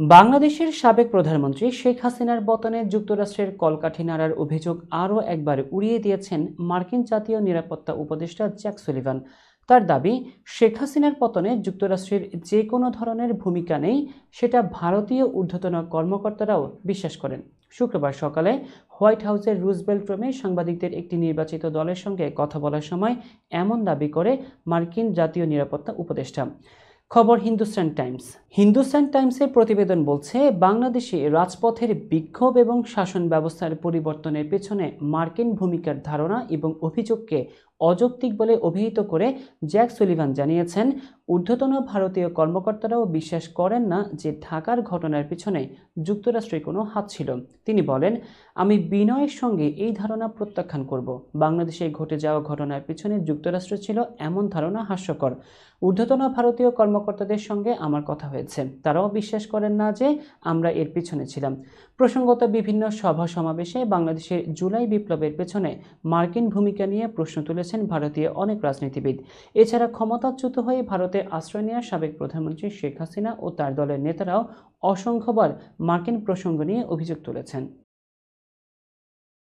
বাংলাদেশের সাবেক প্রধানমন্ত্রী শেখ হাসিনার পতনে যুক্তরাষ্ট্রের কলকাঠি নাড়ার অভিযোগ আরও একবার উড়িয়ে দিয়েছেন মার্কিন জাতীয় নিরাপত্তা উপদেষ্টা জ্যাক সুলিভান। তার দাবি, শেখ হাসিনার পতনে যুক্তরাষ্ট্রের যে কোনো ধরনের ভূমিকা নেই, সেটা ভারতীয় ঊর্ধ্বতন কর্মকর্তারাও বিশ্বাস করেন। শুক্রবার সকালে হোয়াইট হাউসের রুজভেল্ট রুমে সাংবাদিকদের একটি নির্বাচিত দলের সঙ্গে কথা বলার সময় এমন দাবি করে মার্কিন জাতীয় নিরাপত্তা উপদেষ্টা। খবর হিন্দুস্তান টাইমসের প্রতিবেদন বলছে, বাংলাদেশে রাজপথের বিক্ষোভ এবং শাসন ব্যবস্থার পরিবর্তনের পেছনে মার্কিন ভূমিকার ধারণা এবং অভিযোগকে অযৌক্তিক বলে অভিহিত করে জ্যাক সুলিভান জানিয়েছেন, ঊর্ধ্বতন ভারতীয় কর্মকর্তারাও বিশ্বাস করেন না যে ঢাকার ঘটনার পিছনে যুক্তরাষ্ট্রের কোনো হাত ছিল। তিনি বলেন, আমি বিনয়ের সঙ্গে এই ধারণা প্রত্যাখ্যান করব। বাংলাদেশে ঘটে যাওয়া ঘটনার পিছনে যুক্তরাষ্ট্র ছিল, এমন ধারণা হাস্যকর। ঊর্ধ্বতন ভারতীয় কর্মকর্তাদের সঙ্গে আমার কথা হয়েছে, তারাও বিশ্বাস করেন না যে আমরা এর পিছনে ছিলাম। প্রসঙ্গত, বিভিন্ন সভা সমাবেশে বাংলাদেশের জুলাই বিপ্লবের পেছনে মার্কিন ভূমিকা নিয়ে প্রশ্ন তুলেছেন ভারতীয় অনেক রাজনীতিবিদ। এছাড়া ক্ষমতাচ্যুত হয়ে ভারতে আশ্রয় নেওয়া সাবেক প্রধানমন্ত্রী শেখ হাসিনা ও তার দলের নেতারাও অসংখ্যবার মার্কিন প্রসঙ্গ নিয়ে অভিযোগ তুলেছেন।